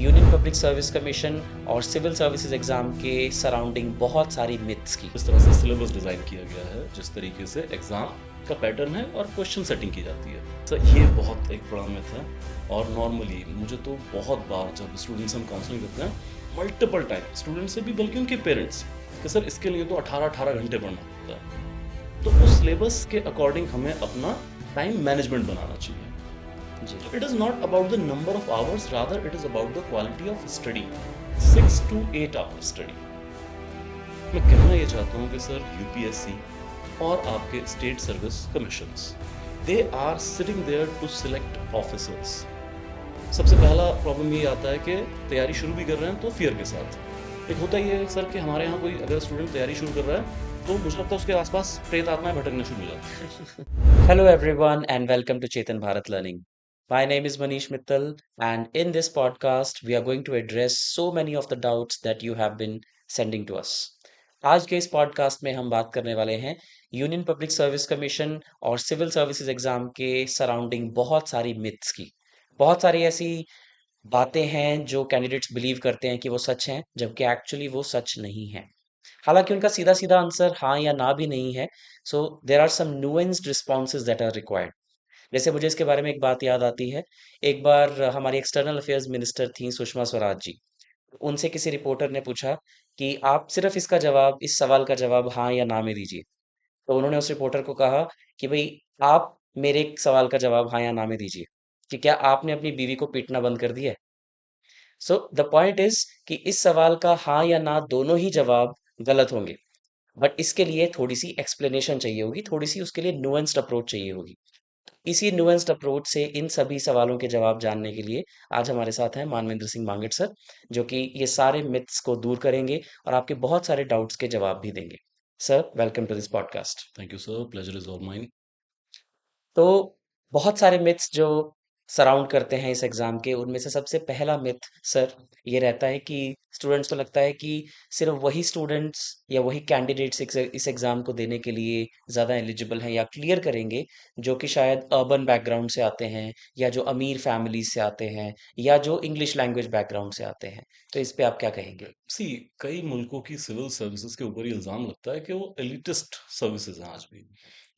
Union public service commission और civil services exam के surrounding बहुत सारी मिथ्स की। इस तरह से सिलेबस डिज़ाइन किया गया है जिस तरीके से एग्ज़ाम का पैटर्न है और क्वेश्चन सेटिंग की जाती है। सर ये बहुत एक बड़ा मिथ है और नॉर्मली मुझे तो बहुत बार जब स्टूडेंट्स हम काउंसलिंग करते हैं मल्टीपल टाइम स्टूडेंट से भी बल्कि उनके पेरेंट्स कि सर इसके लिए तो 18-18 घंटे पढ़ना पड़ता है। तो उस सिलेबस के अकॉर्डिंग हमें अपना टाइम मैनेजमेंट बनाना चाहिए। जी It is not about the number of hours, rather it is about the quality of study. 6 to 8 hours study. मैं कहना ये चाहता हूँ कि सर यूपीएससी और आपके state service commissions they are sitting there to select officers. सबसे पहला प्रॉब्लम ये आता है कि तैयारी शुरू भी कर रहे हैं तो फियर के साथ। एक होता ही है सर कि हमारे यहाँ कोई अगर स्टूडेंट तैयारी शुरू कर रहा है तो मुझे लगता है उसके आसपास प्रेत आत्माएं भटकना शुरू हो जाती हैं। Hello, everyone, and welcome to Chetan Bharat Learning. My name is Manish Mittal, and in this podcast, we are going to address so many of the doubts that you have been sending to us. आज के इस podcast में हम बात करने वाले हैं union public service commission और सिविल सर्विसेज एग्जाम के सराउंडिंग बहुत सारी मिथ्स की। बहुत सारी ऐसी बातें हैं जो कैंडिडेट्स बिलीव करते हैं कि वो सच हैं, जबकि एक्चुअली वो सच नहीं है। हालांकि उनका सीधा सीधा आंसर हाँ या ना भी नहीं है। So there are some nuanced responses that are required. जैसे मुझे इसके बारे में एक बात याद आती है। एक बार हमारी एक्सटर्नल अफेयर्स मिनिस्टर थी सुषमा स्वराज जी। उनसे किसी रिपोर्टर ने पूछा कि आप सिर्फ इसका जवाब, इस सवाल का जवाब हाँ या ना में दीजिए। तो उन्होंने उस रिपोर्टर को कहा कि भाई, आप मेरे एक सवाल का जवाब हाँ या ना में दीजिए कि क्या आपने अपनी बीवी को पीटना बंद कर दिया है। सो द पॉइंट इज कि इस सवाल का हाँ या ना दोनों ही जवाब गलत होंगे। बट इसके लिए थोड़ी-सी एक्सप्लेनेशन चाहिए होगी, थोड़ी-सी उसके लिए नुएंस्ड अप्रोच चाहिए होगी। इसी नुएंस्ड अप्रोच से इन सभी सवालों के जवाब जानने के लिए आज हमारे साथ हैं मानवेंद्र सिंह मांगट सर, जो कि ये सारे मिथ्स को दूर करेंगे और आपके बहुत सारे डाउट्स के जवाब भी देंगे। Sir, welcome to this podcast. Thank you sir, pleasure is all mine. तो बहुत सारे मिथ्स जो सराउंड करते हैं इस एग्जाम के, उनमें से सबसे पहला मिथ सर ये रहता है कि स्टूडेंट्स को लगता है कि सिर्फ वही स्टूडेंट्स या वही कैंडिडेट्स इस एग्जाम को देने के लिए ज़्यादा एलिजिबल हैं या क्लियर करेंगे, जो कि शायद अर्बन बैकग्राउंड से आते हैं या जो अमीर फैमिलीज से आते हैं या जो इंग्लिश लैंग्वेज बैकग्राउंड से आते हैं। तो इस पे आप क्या कहेंगे? सी कई मुल्कों की सिविल सर्विसेज के ऊपर ये इल्जाम लगता है कि वो एलिटिस्ट सर्विसेज हैं आज भी,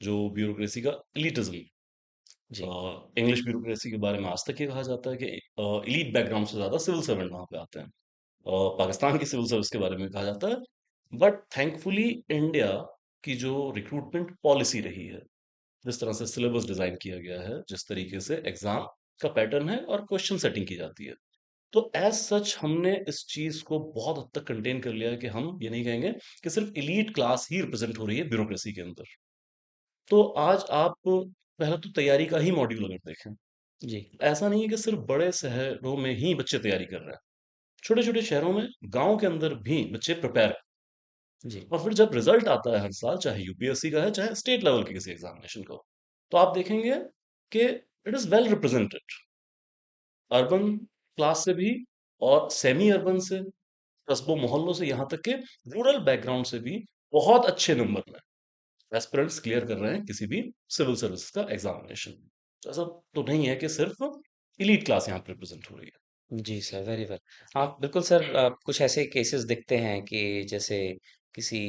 जो ब्यूरोक्रेसी का एलिटिज्म। जी। इंग्लिश ब्यूरोक्रेसी के बारे में आज तक ये कहा जाता है कि एलीट बैकग्राउंड से ज्यादा सिविल सर्वेंट वहां पे आते हैं। पाकिस्तान की सिविल सर्विस के बारे में कहा जाता है। बट थैंकफुली इंडिया की जो रिक्रूटमेंट पॉलिसी रही है, जिस तरह से सिलेबस डिजाइन किया गया है, जिस तरीके से एग्जाम का पैटर्न है और क्वेश्चन सेटिंग की जाती है, तो एज सच हमने इस चीज को बहुत हद तक कंटेन कर लिया है कि हम ये नहीं कहेंगे कि सिर्फ एलीट क्लास ही रिप्रेजेंट हो रही है ब्यूरोक्रेसी के अंदर। तो आज आप पहले तो तैयारी का ही मॉड्यूल अगर देखें, जी। ऐसा नहीं है कि सिर्फ बड़े शहरों में ही बच्चे तैयारी कर रहे हैं। छोटे छोटे शहरों में, गांव के अंदर भी बच्चे प्रिपेयर। जी। और फिर जब रिजल्ट आता है हर साल, चाहे यूपीएससी का है चाहे स्टेट लेवल के किसी एग्जामिनेशन का हो, तो आप देखेंगे कि it is well represented, urban class से भी और सेमी अर्बन से, कस्बों मोहल्लों से, यहाँ तक के रूरल बैकग्राउंड से भी बहुत अच्छे नंबर में एस्पिरेंट्स क्लियर कर रहे हैं किसी भी सिविल सर्विस का एग्जामिनेशन। तो ऐसा तो नहीं है कि सिर्फ इलीट क्लास यहाँ पे रिप्रेजेंट हो रही है। जी सर, वेरी वेल। हाँ, बिल्कुल सर। कुछ ऐसे केसेस दिखते हैं कि जैसे किसी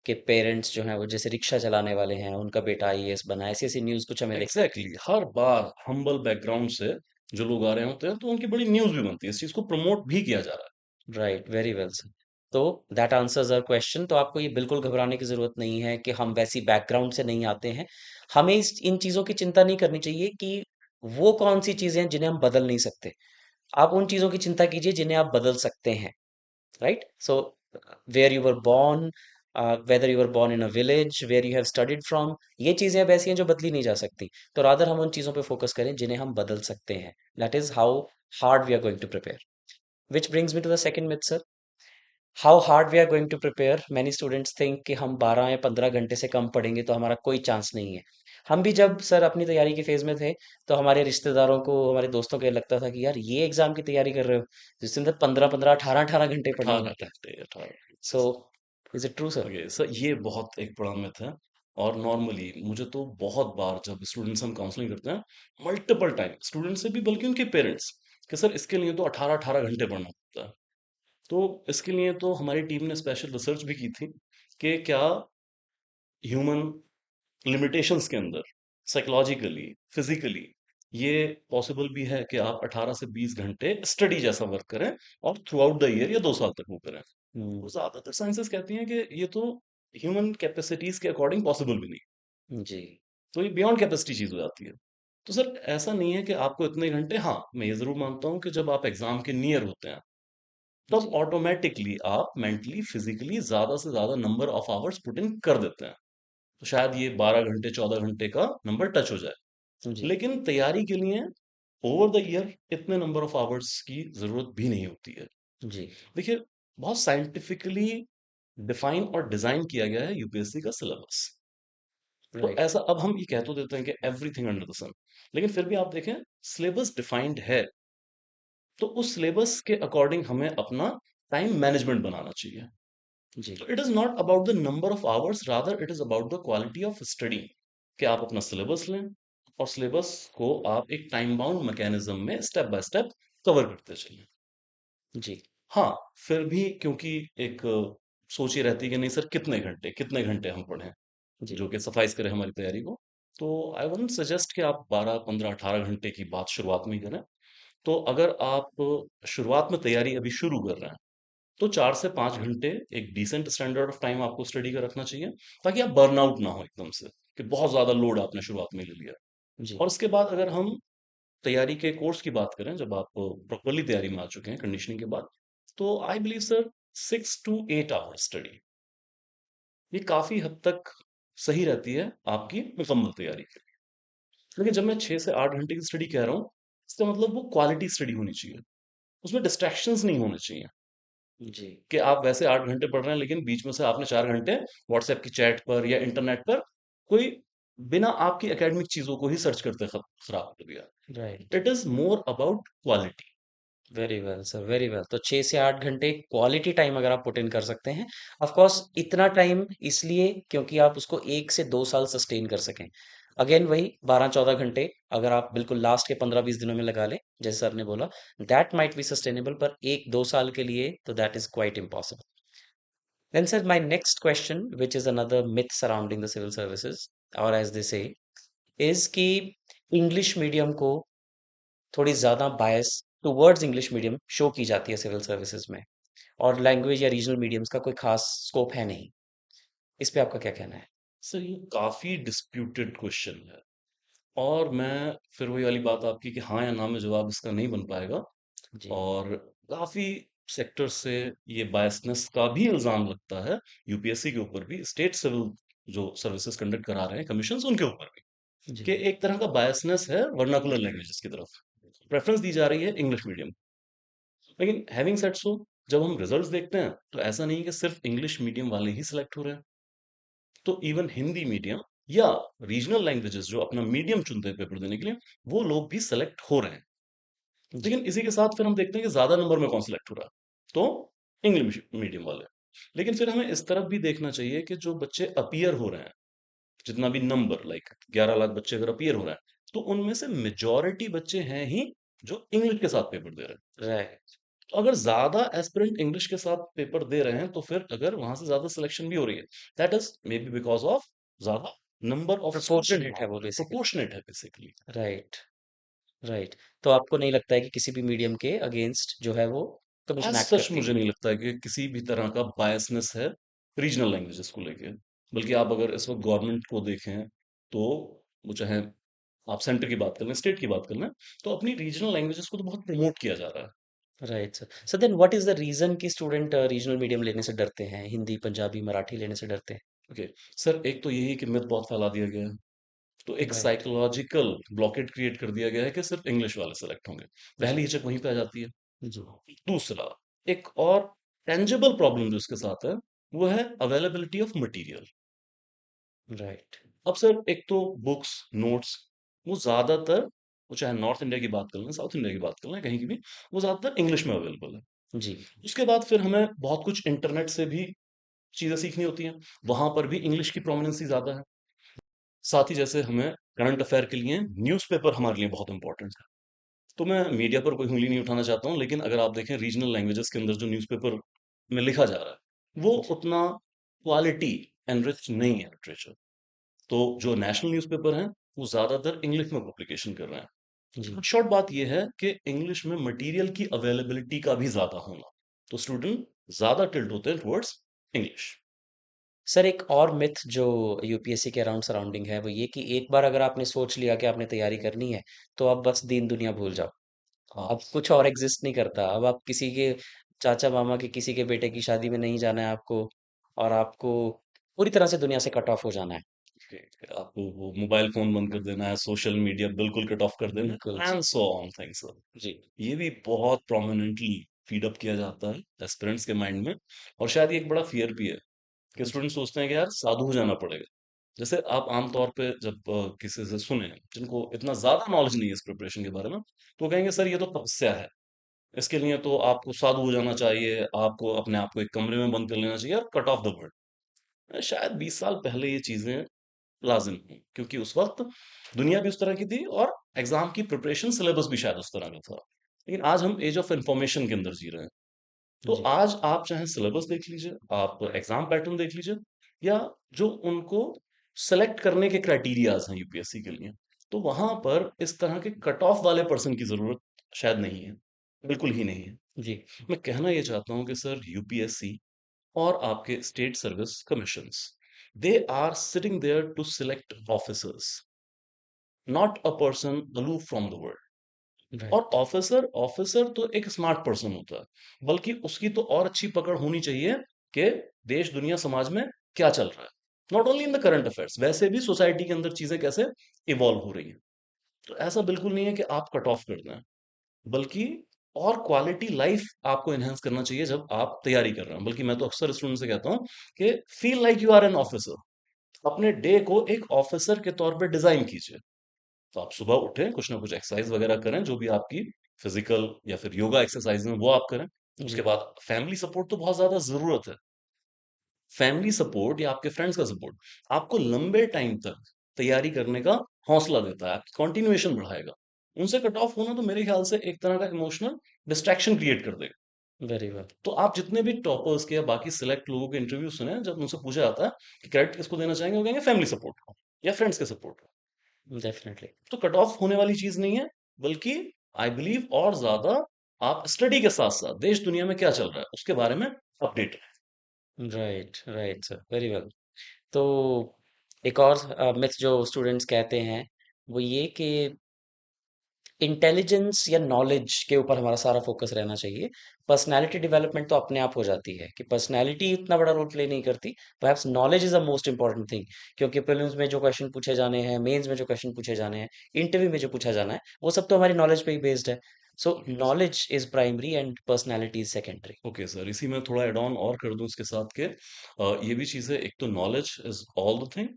के पेरेंट्स जो हैं वो जैसे रिक्शा चलाने वाले हैं, उनका बेटा आईएएस बना है, ऐसी-ऐसी न्यूज़ कुछ हमें दिख। एग्जैक्टली हर बार हम्बल बैकग्राउंड से जो लोग आ रहे होते हैं तो उनकी बड़ी न्यूज भी बनती है, इस चीज को प्रमोट भी किया जा रहा राइट, वेरी वेल सर। तो दैट आंसर्स आवर क्वेश्चन। तो आपको ये बिल्कुल घबराने की ज़रूरत नहीं है कि हम वैसी बैकग्राउंड से नहीं आते हैं। हमें इस इन चीज़ों की चिंता नहीं करनी चाहिए कि वो कौन-सी चीज़ें हैं जिन्हें हम बदल नहीं सकते। आप उन चीज़ों की चिंता कीजिए जिन्हें आप बदल सकते हैं। Right? So, where you were born, whether you were born in a village, where you have studied from, ये चीजें अब ऐसी हैं जो बदली नहीं जा सकती। तो रादर हम उन चीजों पे फोकस करें जिन्हें हम बदल सकते हैं। That is how hard we are going to prepare. Which brings me to the second myth, sir. How hard we are going to prepare. Many students think कि हम 12 या 15 घंटे से कम पढ़ेंगे तो हमारा कोई चांस नहीं है। हम भी जब सर अपनी तैयारी की फेज में थे, तो हमारे रिश्तेदारों को, हमारे दोस्तों को ये लगता था कि यार ये एग्जाम की तैयारी कर रहे हो, जिसके अंदर 15-15, 18-18 घंटे है। पढ़ना 18 होता है। घंटे 18। So is it true sir? Okay sir, ये बहुत एक बड़ा मिथ है। और नॉर्मली मुझे तो बहुत बार जब स्टूडेंट्स हम काउंसलिंग करते हैं मल्टीपल टाइम स्टूडेंट से भी बल्कि उनके पेरेंट्स कि सर इसके लिए तो 18-18 घंटे पढ़ना पड़ता है। तो इसके लिए तो हमारी टीम ने स्पेशल रिसर्च भी की थी कि क्या ह्यूमन लिमिटेशंस के अंदर साइकोलॉजिकली, फिजिकली ये पॉसिबल भी है कि आप 18 से 20 घंटे स्टडी जैसा वर्क करें और थ्रू आउट द ईयर या 2 साल तक वो करें। हुँ, तो ज्यादातर साइंसेस कहती हैं कि ये तो ह्यूमन कैपेसिटीज के अकॉर्डिंग पॉसिबल भी नहीं। जी, तो ये बियॉन्ड कैपेसिटी चीज हो जाती है। तो सर ऐसा नहीं है कि आपको इतने घंटे, हाँ मैं ये जरूर मानता हूँ कि जब आप एग्जाम के नियर होते हैं तब जी, ऑटोमेटिकली आप मेंटली फिजिकली ज्यादा से ज्यादा number of hours put in कर देते हैं। तो शायद ये 12 घंटे 14 घंटे का नंबर टच हो जाए। जी, लेकिन तैयारी के लिए ओवर द ईयर इतने नंबर ऑफ आवर्स की जरूरत भी नहीं होती है। जी, देखिए, बहुत साइंटिफिकली डिफाइन और डिजाइन किया गया है यूपीएससी का सिलेबस। तो राइट, ऐसा अब हम ये कह तो देते हैं कि एवरीथिंग अंडर द सन, लेकिन फिर भी आप देखें सिलेबस डिफाइंड है, तो उस सिलेबस के अकॉर्डिंग हमें अपना टाइम मैनेजमेंट बनाना चाहिए। जी, तो it is not about the number of hours, rather it is about the quality of study. कि आप अपना सिलेबस लें और सिलेबस को आप एक टाइम बाउंड मैकेनिज्म में स्टेप बाय स्टेप कवर करते चलें। जी, हाँ, फिर भी क्योंकि एक सोच ये रहती है कि नहीं सर कितने घंटे हम पढ़ें जी, जो कि सफाइस करे हमारी तैयारी को। तो आई वुडंट सजेस्ट कि आप 12 15 18 घंटे की बात शुरुआत में ही करें। तो अगर आप शुरुआत में तैयारी अभी शुरू कर रहे हैं तो 4 से 5 घंटे एक डिसेंट स्टैंडर्ड ऑफ टाइम आपको स्टडी का रखना चाहिए, ताकि आप बर्नआउट ना हो एकदम से कि बहुत ज्यादा लोड आपने शुरुआत में ले लिया। जी, और उसके बाद अगर हम तैयारी के कोर्स की बात करें, जब आप प्रॉपरली तैयारी में आ चुके हैं कंडीशनिंग के बाद, तो I believe sir 6 to 8 hour study ये काफी हद तक सही रहती है आपकी मुकम्मल तैयारी के लिए। लेकिन जब मैं 6 से 8 घंटे की स्टडी कह रहा हूँ, इसका मतलब वो क्वालिटी स्टडी होनी चाहिए, उसमें डिस्ट्रैक्शंस नहीं होने चाहिए। जी, कि आप वैसे 8 घंटे पढ़ रहे हैं लेकिन बीच में से आपने 4 घंटे व्हाट्सएप की चैट पर या इंटरनेट पर कोई बिना आपकी एकेडमिक चीजों को ही सर्च करते खराब कर दिया। Right. It is more about quality. Very well sir, very well. तो 6 से 8 घंटे क्वालिटी टाइम अगर आप पुट इन कर सकते हैं, ऑफ कोर्स इतना टाइम इसलिए क्योंकि आप उसको 1 से 2 साल सस्टेन कर सकें। अगेन वही 12-14 घंटे अगर आप बिल्कुल लास्ट के 15-20 दिनों में लगा लें, जैसे सर ने बोला, दैट माइट बी सस्टेनेबल, पर 1-2 साल के लिए तो that is quite impossible. Then sir my next question which is another myth surrounding the civil services, और एज़ दे से, इज़ कि इंग्लिश मीडियम को थोड़ी ज़्यादा bias towards English medium show की जाती है सिविल सर्विसेज में, और लैंग्वेज या रीजनल मीडियम्स का कोई खास स्कोप है नहीं। इस पे आपका क्या कहना है? सर ये काफी डिस्प्यूटेड क्वेश्चन है, और मैं फिर वही वाली बात आपकी कि हाँ या ना में जवाब इसका नहीं बन पाएगा। जी, और काफी सेक्टर से ये बायसनेस का भी इल्जाम लगता है यूपीएससी के ऊपर भी, स्टेट सिविल जो सर्विसेज कंडक्ट करा रहे हैं कमीशन उनके ऊपर भी, जी, कि एक तरह का बायसनेस है वर्नाकुलर लैंग्वेजेस की तरफ, प्रेफरेंस दी जा रही है इंग्लिश मीडियम। लेकिन हैविंग सेड सो, जब हम रिजल्ट्स देखते हैं तो ऐसा नहीं है कि सिर्फ इंग्लिश मीडियम वाले ही सिलेक्ट हो रहे हैं। तो इवन हिंदी मीडियम या रीजनल लैंग्वेजेस जो अपना मीडियम चुनते हैं पेपर देने के लिए, वो लोग भी सिलेक्ट हो रहे हैं। जी, लेकिन इसी के साथ फिर हम देखते हैं कि ज्यादा नंबर में कौन सिलेक्ट हो रहा है, तो इंग्लिश मीडियम वाले। लेकिन फिर हमें इस तरफ भी देखना चाहिए कि जो बच्चे अपीयर हो रहे हैं, जितना भी नंबर लाइक 11 लाख बच्चे अगर अपीयर हो रहे हैं, तो उनमें से मेजॉरिटी बच्चे हैं ही जो इंग्लिश के साथ पेपर दे रहे हैं। राइट, तो अगर ज्यादा एस्पिरेंट इंग्लिश के साथ पेपर दे रहे हैं, तो फिर अगर वहां से ज्यादा सिलेक्शन भी हो रही है, that is may be because of ज्यादा नंबर ऑफ स्टूडेंट प्रोपोर्शनेट है वहां वो पर बेसिकली। प्रोपोर्शनेट है बेसिकली। Right, right. तो आपको नहीं लगता है कि किसी भी मीडियम के अगेंस्ट जो है वो एज कमीशन एक्ट सच करती मुझे है? नहीं लगता है कि किसी भी तरह का बायसनेस है रीजनल लैंग्वेजेस को लेके। बल्कि आप अगर इस वक्त गवर्नमेंट को देखें, तो वो चाहे आप सेंटर की बात कर लें, स्टेट की बात कर लें, तो अपनी रीजनल लैंग्वेजेस को तो बहुत प्रमोट किया जा रहा है। Right sir. Sir then what is the reason कि स्टूडेंट रीजनल मीडियम लेने से डरते हैं? हिंदी, पंजाबी, मराठी लेने से डरते हैं? ओके सर, एक तो यही कि मिथ बहुत फैला दिया गया है, तो एक राइट, साइकोलॉजिकल ब्लॉकेट क्रिएट कर दिया गया है कि सिर्फ इंग्लिश वाले सेलेक्ट होंगे। पहली जी, हिचक वहीं पे आ जाती है। जी, दूसरा, एक और टेंजिबल प्रॉब्लम जो इसके साथ है, वो है अवेलेबिलिटी ऑफ मटेरियल। राइट, अब सर एक तो बुक्स, नोट्स, वो ज्यादातर, वो चाहे नॉर्थ इंडिया की बात कर लें, साउथ इंडिया की बात कर लें, कहीं की भी, वो ज्यादातर इंग्लिश में अवेलेबल है। जी, उसके बाद फिर हमें बहुत कुछ इंटरनेट से भी चीजें सीखनी होती हैं, वहां पर भी इंग्लिश की प्रोमिनेंसी ज्यादा है। साथ ही जैसे हमें करंट अफेयर के लिए न्यूज़पेपर हमारे लिए बहुत इंपॉर्टेंट है। तो मैं मीडिया पर कोई उँगली नहीं उठाना चाहता हूँ, लेकिन अगर आप देखें रीजनल लैंग्वेजेस के अंदर जो न्यूज़पेपर में लिखा जा रहा है, वो जी, उतना क्वालिटी एनरिच नहीं है लिटरेचर। तो जो नेशनल न्यूज़पेपर हैं, वो ज़्यादातर इंग्लिश में पब्लिकेशन कर रहे हैं। जी। शॉर्ट बात ये है कि इंग्लिश में मटेरियल की अवेलेबिलिटी का भी ज़्यादा होना। तो स्टूडेंट ज़्यादा टिल्ट होते हैं टुवर्ड्स इंग्लिश। सर एक और मिथ जो यूपीएससी के अराउंड सराउंडिंग है वो ये कि एक बार अगर आपने सोच लिया कि आपने तैयारी करनी है तो अब बस दीन दुनिया भूल जाओ। हाँ, अब कुछ और एग्जिस्ट नहीं करता। अब आप किसी के चाचा मामा के किसी के बेटे की शादी में नहीं जाना है आपको, और आपको पूरी तरह से दुनिया से कट ऑफ हो जाना है। कि आपको वो मोबाइल फ़ोन बंद कर देना है, सोशल मीडिया बिल्कुल कट ऑफ कर देना बिल्कुल है जी। And so on things. जी। ये भी बहुत प्रोमिनेंटली फीड अप किया जाता है एस्पिरेंट्स के माइंड में। और शायद ये एक बड़ा फियर भी है कि जी। स्टूडेंट सोचते हैं कि यार साधु हो जाना पड़ेगा। जैसे आप आमतौर पे जब किसी से सुने जिनको इतना ज्यादा नॉलेज नहीं है इस प्रिपरेशन के बारे में, तो कहेंगे सर ये तो तपस्या है, इसके लिए तो आपको साधु हो जाना चाहिए, आपको अपने आप को एक कमरे में बंद कर लेना चाहिए और कट ऑफ द वर्ल्ड। शायद 20 साल पहले ये चीजें लाजिम हुई, क्योंकि उस वक्त दुनिया भी उस तरह की थी और एग्जाम की प्रिपरेशन सिलेबस भी शायद उस तरह का था। लेकिन आज हम एज ऑफ इंफॉर्मेशन के अंदर जी रहे हैं। तो जी। आज आप चाहे सिलेबस देख लीजिए, आप एग्जाम पैटर्न देख लीजिए, या जो उनको सेलेक्ट करने के क्राइटेरियाज हैं यूपीएससी के लिए, तो वहां पर इस तरह के कट ऑफ वाले पर्सन की जरूरत शायद नहीं है, बिल्कुल ही नहीं है। जी। मैं कहना ये चाहता हूं कि सर यूपीएससी और आपके state service commissions, they are sitting there to select officers, not a person aloof from the world. और राइट। ऑफिसर ऑफिसर तो एक स्मार्ट पर्सन होता है, बल्कि उसकी तो और अच्छी पकड़ होनी चाहिए कि देश दुनिया समाज में क्या चल रहा है, not only in the current affairs, वैसे भी सोसाइटी के अंदर चीजें कैसे इवॉल्व हो रही हैं। तो ऐसा बिल्कुल नहीं है कि आप कट ऑफ कर दें, बल्कि और क्वालिटी लाइफ आपको एनहेंस करना चाहिए जब आप तैयारी कर रहे हैं। बल्कि मैं तो अक्सर स्टूडेंट से कहता हूँ कि feel like you are an officer, अपने डे को एक ऑफिसर के तौर पे डिजाइन कीजिए। तो आप सुबह उठें, कुछ ना कुछ एक्सरसाइज वगैरह करें, जो भी आपकी फिजिकल या फिर योगा एक्सरसाइज में वो आप करें। उसके जी। बाद फैमिली सपोर्ट तो बहुत ज्यादा जरूरत है। फैमिली सपोर्ट या आपके फ्रेंड्स का सपोर्ट आपको लंबे टाइम तक तैयारी करने का हौसला देता है, आपकी कंटिन्यूएशन बढ़ाएगा। उनसे कट ऑफ होना तो मेरे ख्याल से एक तरह का इमोशनल डिस्ट्रैक्शन क्रिएट कर देगा। Very well. तो आप जितने भी टॉपर्स के या बाकी सिलेक्ट लोगों के इंटरव्यू सुने, जब उनसे पूछा जाता है कि क्रेडिट किसको देना चाहेंगे, वो कहेंगे फैमिली सपोर्ट को या फ्रेंड्स के सपोर्ट को। डेफिनेटली। तो कट ऑफ होने वाली चीज नहीं है, बल्कि आई बिलीव और ज्यादा आप स्टडी के साथ साथ देश दुनिया में क्या चल रहा है उसके बारे में अपडेट रहे। Right, right sir, very well. तो एक और मिथ जो स्टूडेंट्स कहते हैं वो ये कि इंटेलिजेंस या नॉलेज के ऊपर हमारा सारा फोकस रहना चाहिए। पर्सनालिटी डेवलपमेंट तो अपने आप हो जाती है, कि पर्सनालिटी इतना बड़ा रोल प्ले नहीं करती। Perhaps knowledge is the most important thing, क्योंकि प्रीलिम्स में जो क्वेश्चन पूछे जाने हैं, मेंस में जो क्वेश्चन पूछे जाने हैं, इंटरव्यू में जो पूछा जाना है, वो सब तो हमारी नॉलेज पे ही बेस्ड है। सो knowledge is primary and personality is secondary. Okay sir, इसी में थोड़ा एड ऑन और कर दूं इसके साथ के ये भी चीज़ है, एक तो knowledge is all the thing,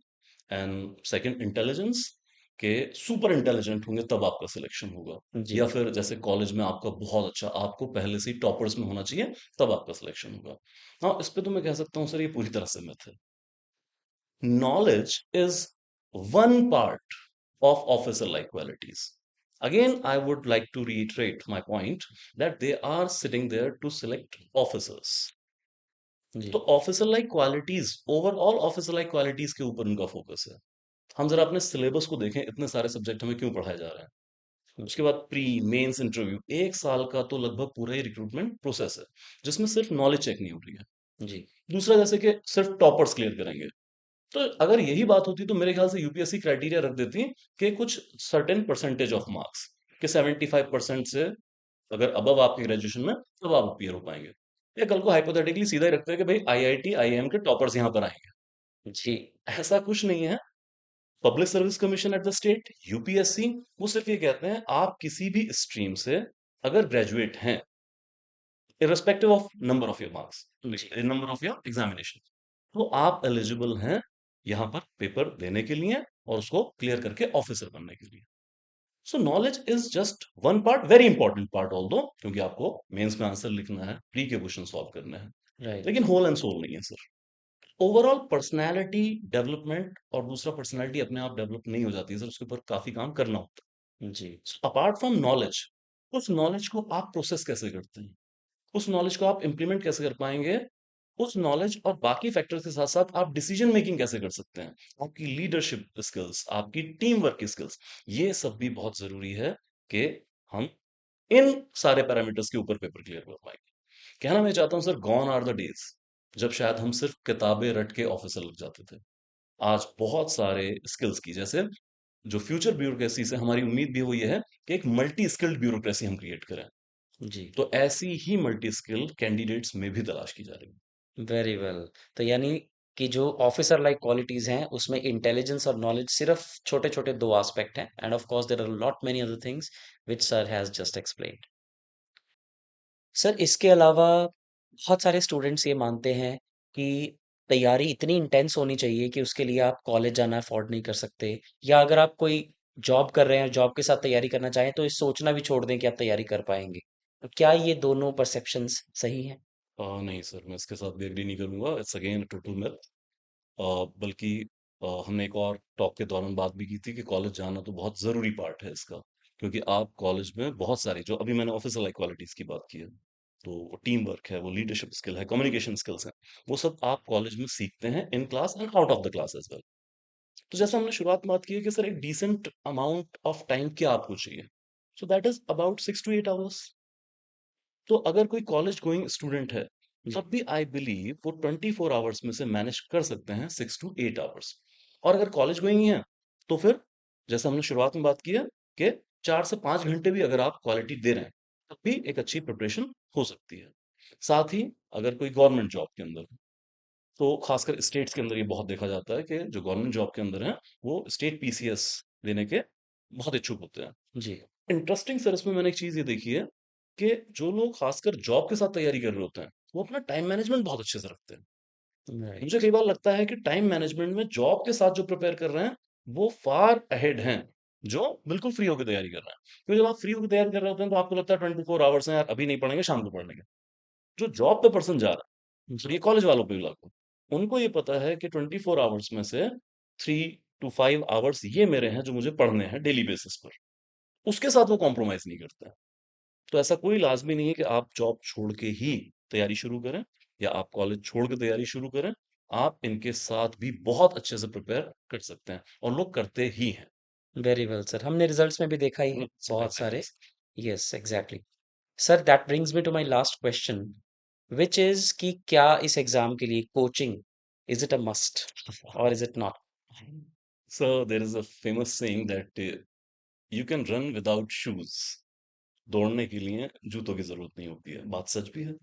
and second intelligence, के सुपर इंटेलिजेंट होंगे तब आपका सिलेक्शन होगा। जी। या फिर जैसे कॉलेज में आपका बहुत अच्छा, आपको पहले से ही टॉपर्स में होना चाहिए तब आपका सिलेक्शन होगा। हाँ, इस पे तो मैं कह सकता हूँ सर ये पूरी तरह से मिथ है। Knowledge is one part of officer-like qualities. Again, I would like to reiterate my point that they are sitting there to select officers. जी। तो officer like qualities, overall officer like qualities के ऊपर उनका focus है। हम जरा अपने syllabus को देखें, इतने सारे सब्जेक्ट हमें क्यों पढ़ाए जा रहे हैं। उसके बाद प्री मेंस इंटरव्यू, 1 साल का तो लगभग पूरा ही रिक्रूटमेंट प्रोसेस है, जिसमें सिर्फ नॉलेज चेक नहीं हो रही है। जी। दूसरा, जैसे कि सिर्फ टॉपर्स क्लियर करेंगे। तो अगर यही बात होती तो मेरे ख्याल से यूपीएससी क्राइटेरिया रख देती कि कुछ सर्टेन परसेंटेज ऑफ मार्क्स, कि 75% से अगर अबव आपके ग्रेजुएशन में, तब आप अपीयर हो पाएंगे। या कल को हाइपोथेटिकली सीधा ही रखते हैं कि भाई आईआईटी आईआईएम के टॉपर्स यहाँ पर आएंगे। जी। ऐसा कुछ नहीं है। Public service commission at the state, UPSC, वो सिर्फ ये कहते हैं आप किसी भी स्ट्रीम से अगर ग्रेजुएट हैं, irrespective of number of your marks, ji. Number of your examination, तो आप एलिजिबल हैं यहाँ पर पेपर देने के लिए और उसको क्लियर करके ऑफिसर बनने के लिए। सो knowledge is just one part, very important part all दो, क्योंकि आपको मेंस में आंसर लिखना है, प्री के क्वेश्चन सॉल्व करने हैं, राइट। लेकिन होल एंड सोल नहीं है सर। ओवरऑल पर्सनैलिटी डेवलपमेंट, और दूसरा पर्सनैलिटी अपने आप डेवलप नहीं हो जाती है सर, उसके ऊपर काफी काम करना होता जी। है। अपार्ट फ्रॉम नॉलेज, उस नॉलेज को आप प्रोसेस कैसे करते हैं? उस नॉलेज को आप इम्प्लीमेंट कैसे कर पाएँगे? उस नॉलेज और बाकी फैक्टर्स के साथ-साथ आप डिसीजन मेकिंग कैसे कर सकते हैं? आपकी लीडरशिप स्किल्स, आपकी टीम वर्क की स्किल्स, ये सब भी बहुत ज़रूरी है कि हम इन सारे पैरामीटर्स के ऊपर पेपर क्लियर कर पाएँगे। कहना मैं चाहता हूँ sir, gone are the days जब शायद हम सिर्फ़ किताबें रट के ऑफ़िसर लग जाते थे। आज बहुत सारे स्किल्स की, जैसे जो फ्यूचर ब्यूरोक्रेसी से हमारी उम्मीद भी वो ये है कि एक मल्टी स्किल्ड ब्यूरोक्रेसी हम क्रिएट करें। जी। तो ऐसी ही मल्टी स्किल कैंडिडेट्स में भी तलाश की जा रही है। Very well. तो यानी कि जो ऑफिसर लाइक क्वालिटीज हैं उसमें इंटेलिजेंस और नॉलेज सिर्फ छोटे छोटे दो एस्पेक्ट हैं, and of course there are lot many other things which sir has just explained. Sir इसके अलावा बहुत सारे स्टूडेंट्स ये मानते हैं कि तैयारी इतनी इंटेंस होनी चाहिए कि उसके लिए आप कॉलेज जाना अफोर्ड नहीं कर सकते, या अगर आप कोई जॉब कर रहे हैं, जॉब के साथ तैयारी करना चाहें तो ये सोचना भी छोड़ दें कि आप तैयारी कर पाएंगे। तो क्या ये दोनों परसेप्शंस सही हैं? नहीं सर, मैं इसके साथ भी एग्री नहीं करूंगा। It's again total myth. बल्कि हमने एक और टॉक के दौरान बात भी की थी कि कॉलेज जाना तो बहुत ज़रूरी पार्ट है इसका, क्योंकि आप कॉलेज में बहुत सारी, जो अभी मैंने ऑफिसर लाइक क्वालिटीज़ की बात की है, तो वो टीम वर्क है, वो लीडरशिप स्किल है, कम्युनिकेशन स्किल्स हैं, वो सब आप कॉलेज में सीखते हैं in class and out of the class as well. तो जैसे हमने शुरुआत में बात की है कि सर एक डिसेंट अमाउंट ऑफ टाइम क्या आपको चाहिए, so that is about 6 to 8 hours. तो अगर कोई कॉलेज गोइंग स्टूडेंट है, जी। तब भी आई बिलीव वो 24 आवर्स में से मैनेज कर सकते हैं 6 to 8 आवर्स। और अगर कॉलेज गोइंग ही है, तो फिर जैसे हमने शुरुआत में बात की है कि 4 से 5 घंटे भी अगर आप क्वालिटी दे रहे हैं, तब भी एक अच्छी प्रिपरेशन हो सकती है। साथ ही अगर कोई गवर्नमेंट जॉब के अंदर, तो खासकर स्टेट्स के अंदर ये बहुत देखा जाता है कि जो गवर्नमेंट जॉब के अंदर हैं, वो स्टेट पीसीएस देने के बहुत इच्छुक होते हैं। जी। इंटरेस्टिंग सर, इसमें मैंने एक चीज़ ये देखी है कि जो लोग खासकर जॉब के साथ तैयारी कर रहे होते हैं, वो अपना टाइम मैनेजमेंट बहुत अच्छे से रखते हैं। मुझे राइट। कई बार लगता है कि टाइम मैनेजमेंट में जॉब के साथ जो प्रिपेयर कर रहे हैं, वो फार अहेड हैं, जो बिल्कुल फ्री होकर तैयारी कर रहे हैं। क्योंकि जब आप फ्री होकर तैयारी कर रहे होते हैं, तो आपको लगता है 24 आवर्स हैं यार, अभी नहीं पढ़ेंगे, शाम को पढ़ लेंगे। जो जॉब पे पर्सन जा रहा है, और जी। ये कॉलेज वालों पे भी लागू, उनको ये पता है कि 24 आवर्स में से 3 to 5 आवर्स ये मेरे हैं जो मुझे पढ़ने हैं डेली बेसिस पर। उसके साथ वो कॉम्प्रोमाइज नहीं करते हैं। तो ऐसा कोई लाज़मी नहीं है कि आप जॉब छोड़ के ही तैयारी शुरू करें, या आप कॉलेज छोड़ के तैयारी शुरू करें। आप इनके साथ भी बहुत अच्छे से प्रिपेयर कर सकते हैं, और लोग करते ही हैं। वेरी वेल सर, हमने रिजल्ट्स में भी देखा ही है बहुत एग्ज़ैक्टली सारे। Sir. Yes exactly. Sir that brings me to my last question, which is कि क्या इस एग्जाम के लिए coaching is it a must और is it not? So there is a famous saying that you can run without shoes. दौड़ने के लिए जूतों की ज़रूरत नहीं होती है। बात सच भी है।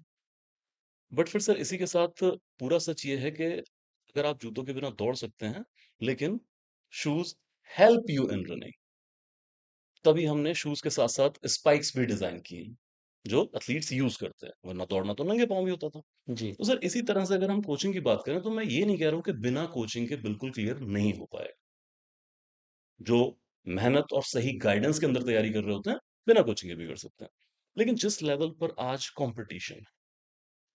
बट फिर सर इसी के साथ पूरा सच ये है कि अगर आप जूतों के बिना दौड़ सकते हैं, लेकिन shoes help you in running, तभी हमने शूज़ के साथ-साथ स्पाइक्स भी डिज़ाइन किए, जो एथलीट्स यूज़ करते हैं, वरना दौड़ना तो नंगे पाँव ही होता था। जी। तो सर इसी तरह से अगर हम कोचिंग की बात करें, तो मैं ये नहीं कह रहा हूँ कि बिना कोचिंग के बिल्कुल क्लियर नहीं हो पाएगा। जो मेहनत और सही गाइडेंस के अंदर तैयारी कर रहे होते हैं, बिना कोचिंग के भी कर सकते हैं। लेकिन जिस लेवल पर आज कॉम्पिटिशन है,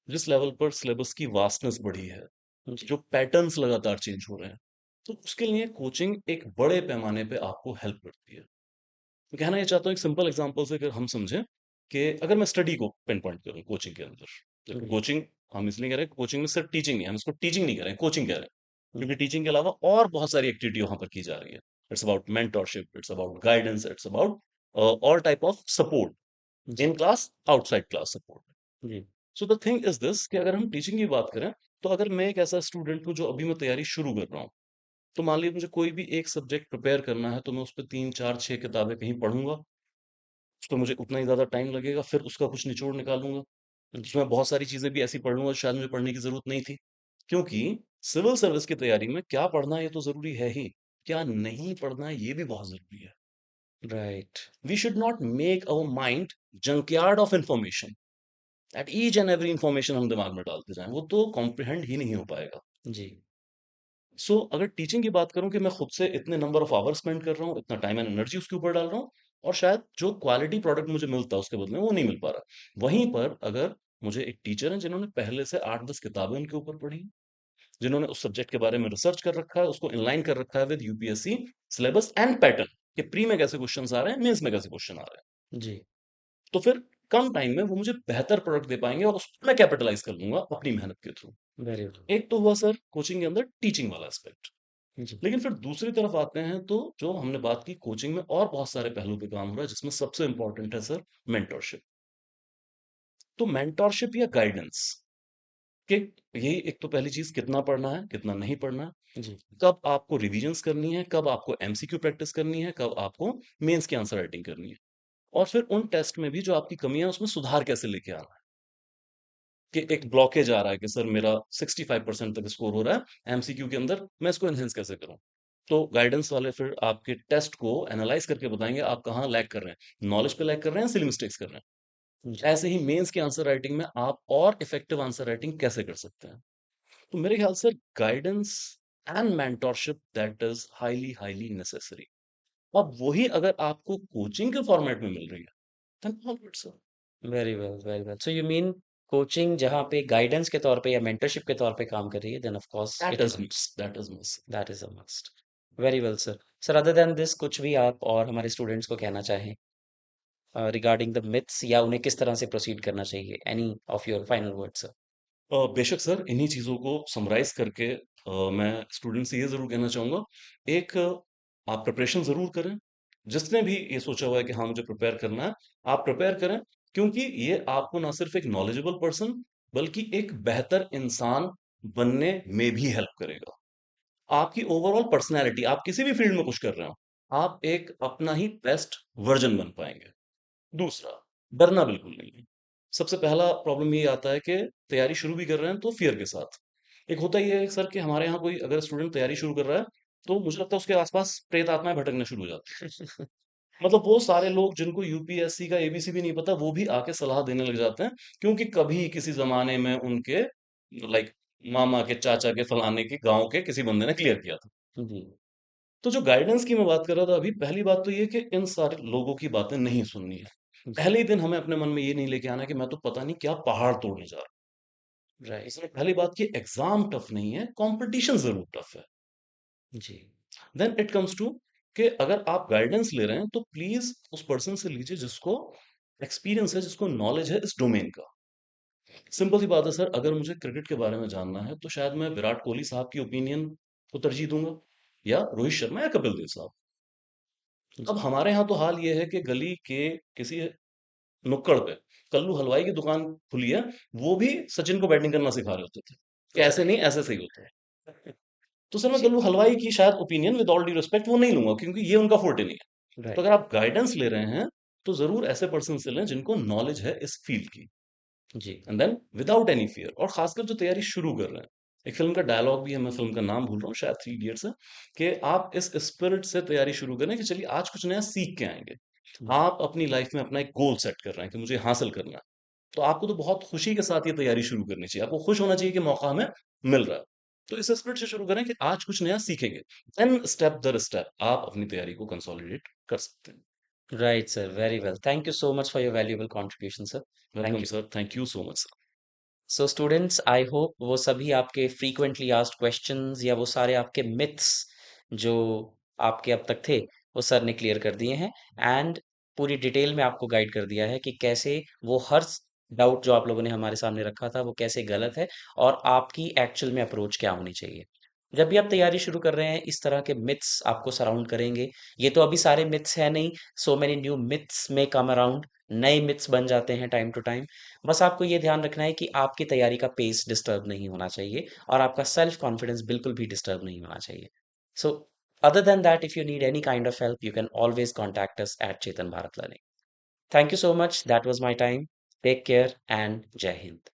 जिस लेवल पर सिलेबस की वास्टनेस बढ़ी है, जी। जो पैटर्न्स लगातार चेंज हो रहे हैं, तो उसके लिए कोचिंग एक बड़े पैमाने पे आपको हेल्प करती है। मैं कहना ये चाहता हूँ, एक सिंपल एग्जांपल से अगर हम समझें कि अगर मैं स्टडी को पिन पॉइंट करूँ कोचिंग के अंदर, देखो जी। कोचिंग हम इसलिए कह रहे हैं, कोचिंग में सिर्फ टीचिंग नहीं है, हम इसको टीचिंग नहीं कह रहे हैं, कोचिंग कह रहे हैं। जी। क्योंकि टीचिंग के अलावा और बहुत सारी एक्टिविटी वहां पर की जा रही है। It's about mentorship, it's about guidance, it's about all type of support ji. In class, outside class support. Ji. So the thing is this कि अगर हम टीचिंग की बात करें, तो अगर मैं एक ऐसा स्टूडेंट हूँ जो अभी मैं तैयारी शुरू कर रहा हूँ, तो मान लीजिए मुझे कोई भी एक सब्जेक्ट प्रिपेयर करना है, तो मैं उस पर 3 4 6 किताबें कहीं पढ़ूंगा। उसमें मुझे उतना ही ज़्यादा टाइम लगेगा, फिर उसका कुछ निचोड़ निकालूँगा। जी। उसमें बहुत सारी चीज़ें भी ऐसी पढ़ लूँगा, शायद मुझे पढ़ने की ज़रूरत नहीं थी। क्योंकि सिविल सर्विस की तैयारी में क्या पढ़ना है ये तो ज़रूरी है ही, क्या नहीं पढ़ना है ये भी बहुत ज़रूरी है। Right. We should not make our mind junkyard of information, that each and every information हम दिमाग में डालते जाएँ, वो तो कॉम्प्रिहेंड ही नहीं हो पाएगा। जी। अगर टीचिंग की बात करूँ कि मैं खुद से इतने नंबर ऑफ आवर्स स्पेंड कर रहा हूँ, इतना टाइम एंड एनर्जी उसके ऊपर डाल रहा हूँ, और शायद जो क्वालिटी प्रोडक्ट मुझे मिलता है उसके बदले में वो नहीं मिल पा रहा। वहीं पर अगर मुझे एक टीचर हैं जिन्होंने पहले से 8-10 किताबें उनके ऊपर पढ़ी हैं, जिन्होंने उस सब्जेक्ट के बारे में रिसर्च कर रखा है, उसको इनलाइन कर रखा है with UPSC syllabus and pattern, कि प्री में कैसे क्वेश्चंस आ रहे हैं, मेंस में कैसे क्वेश्चन आ रहे हैं। जी। तो फिर कम टाइम में वो मुझे बेहतर प्रोडक्ट दे पाएँगे और उसको मैं कैपिटलाइज़ कर लूँगा अपनी मेहनत के थ्रू। Very good. एक तो हुआ सर कोचिंग के अंदर टीचिंग वाला एस्पेक्ट। जी। लेकिन फिर दूसरी तरफ आते हैं तो जो हमने बात की कोचिंग में और बहुत सारे पहलू पे काम हो रहा है जिसमें सबसे इम्पोर्टेंट है सर मेंटरशिप। तो मेंटरशिप या गाइडेंस कि यही एक तो पहली चीज़ कितना पढ़ना है, कितना नहीं पढ़ना है, जी। कब आपको रिविजन्स करनी है, कब आपको एमसीक्यू प्रैक्टिस करनी है, कब आपको मेंस की आंसर राइटिंग करनी है। और फिर उन टेस्ट में भी जो आपकी कमियाँ हैं उसमें सुधार कैसे लेके आना है। कि एक ब्लॉकेज आ रहा है कि सर मेरा 65% तक स्कोर हो रहा है एमसीक्यू के अंदर, मैं इसको एनहांस कैसे करूं? तो गाइडेंस वाले फिर आपके टेस्ट को एनालाइज करके बताएंगे आप कहाँ लैग कर रहे हैं, नॉलेज पे लैग कर रहे हैं, सिली मिस्टेक्स कर रहे जी। हैं। ऐसे ही मेंस की आंसर राइटिंग में आप और इफेक्टिव आंसर राइटिंग कैसे कर सकते हैं? तो मेरे ख्याल से guidance and mentorship that is highly highly necessary. अब वही अगर आपको कोचिंग के फॉर्मेट में मिल रही है then all good sir. Very well, very well. So you mean coaching जहाँ पे गाइडेंस के तौर पे या मेंटरशिप के तौर पे काम कर रही है, then of course that it is helps. That is miss. That is a must. Very well sir. Sir, other than this कुछ भी आप और हमारे स्टूडेंट्स को कहना चाहें रिगार्डिंग द मिथ्स, या उन्हें किस तरह से प्रोसीड करना चाहिए? Any of your final words sir? बेशक सर, इन्हीं चीज़ों को समराइज़ करके मैं स्टूडेंट से ये ज़रूर कहना चाहूँगा, एक आप प्रिपरेशन ज़रूर करें। जिसने भी ये सोचा हुआ है कि हाँ, मुझे प्रिपेयर करना है, आप प्रिपेयर करें क्योंकि ये आपको ना सिर्फ़ एक नॉलेजेबल पर्सन बल्कि एक बेहतर इंसान बनने में भी हेल्प करेगा। आपकी ओवरऑल पर्सनैलिटी आप किसी भी फ़ील्ड में कुछ कर रहे हो, आप एक अपना ही बेस्ट वर्ज़न बन पाएँगे। दूसरा, डरना बिल्कुल नहीं है। सबसे पहला प्रॉब्लम ये आता है कि तैयारी शुरू भी कर रहे हैं तो फ़ियर के साथ। एक होता ये है सर कि हमारे यहाँ कोई अगर स्टूडेंट तैयारी शुरू कर रहा है, तो मुझे लगता है उसके आस-पास प्रेत आत्माएँ भटकना शुरू हो जाती हैं। मतलब वो सारे लोग जिनको यूपीएससी का एबीसी भी नहीं पता, वो भी आके सलाह देने लग जाते हैं, क्योंकि कभी किसी ज़माने में उनके लाइक मामा के, चाचा के, फलाने के गाँव के किसी बंदे ने क्लियर किया था। जी। तो जो गाइडेंस की मैं बात कर रहा था अभी, पहली बात तो ये कि इन सारे लोगों की बातें नहीं सुननी है। जी। पहले ही दिन हमें अपने मन में ये नहीं लेके आना कि मैं तो पता नहीं क्या पहाड़ तोड़ने जा रहा हूँ। राइट। इसलिए पहली बात कि एग्ज़ाम टफ नहीं है, कॉम्पिटिशन ज़रूर टफ है। जी। देन इट कम्स टू कि अगर आप गाइडेंस ले रहे हैं तो प्लीज़ उस पर्सन से लीजिए जिसको एक्सपीरियंस है, जिसको नॉलेज है इस डोमेन का। सिंपल सी बात है सर, अगर मुझे क्रिकेट के बारे में जानना है, तो शायद मैं विराट कोहली साहब की ओपिनियन को तरजीह दूँगा या रोहित शर्मा या कपिल देव साहब। अब जी। हमारे यहाँ तो हाल ये है कि गली के किसी नुक्कड़ पे कल्लू हलवाई की दुकान खुली है, वो भी सचिन को बैटिंग करना सिखा रहे होते थे कि ऐसे नहीं, ऐसे सही होता है। तो सर मैं जी। कल्लू हलवाई की शायद opinion with all due respect वो नहीं लूंगा क्योंकि ये उनका फोर्टे नहीं है। तो राइट। अगर आप गाइडेंस ले रहे हैं तो जरूर ऐसे पर्सन से लें जिनको नॉलेज है इस फील्ड की, जी। And then without any fear. और खासकर जो तैयारी शुरू कर रहे हैं, एक फिल्म का डायलॉग भी है, मैं फिल्म का नाम भूल रहा हूँ, शायद थ्री इडियट्स है, कि आप इस स्पिरिट से तैयारी शुरू करें कि चलिए आज कुछ नया सीख के आएंगे। जी। आप अपनी लाइफ में अपना एक गोल सेट कर रहे हैं कि मुझे हासिल करना है, तो आपको तो बहुत खुशी के साथ ये तैयारी शुरू करनी चाहिए। आपको खुश होना चाहिए कि मौका हमें मिल रहा है। तो इस स्पिरिट से शुरू करें कि आज कुछ नया सीखेंगे। देन स्टेप दर स्टेप आप अपनी तैयारी को कंसोलिडेट कर सकते हैं। Right sir, very well. Thank you so much for your valuable contribution sir. Welcome thank you. Sir, thank you so much sir. So students, I hope वो सभी आपके फ्रीक्वेंटली आस्क्ड क्वेश्चंस या वो सारे आपके मिथ्स जो आपके अब तक थे, वो सर ने क्लियर कर दिए हैं, एंड पूरी डिटेल में आपको गाइड कर दिया है कि कैसे वो हर डाउट जो आप लोगों ने हमारे सामने रखा था वो कैसे गलत है, और आपकी एक्चुअल में अप्रोच क्या होनी चाहिए। जब भी आप तैयारी शुरू कर रहे हैं, इस तरह के मिथ्स आपको सराउंड करेंगे। ये तो अभी सारे मिथ्स है नहीं, सो मेनी न्यू मिथ्स में कम अराउंड, नए मिथ्स बन जाते हैं टाइम टू टाइम। बस आपको ये ध्यान रखना है कि आपकी तैयारी का पेस डिस्टर्ब नहीं होना चाहिए, और आपका सेल्फ कॉन्फिडेंस बिल्कुल भी डिस्टर्ब नहीं होना चाहिए। सो other than that, if you need any kind of help, you can always contact us at Chetan Bharat Learning. Thank you so much. That was my time. Take care and Jai Hind.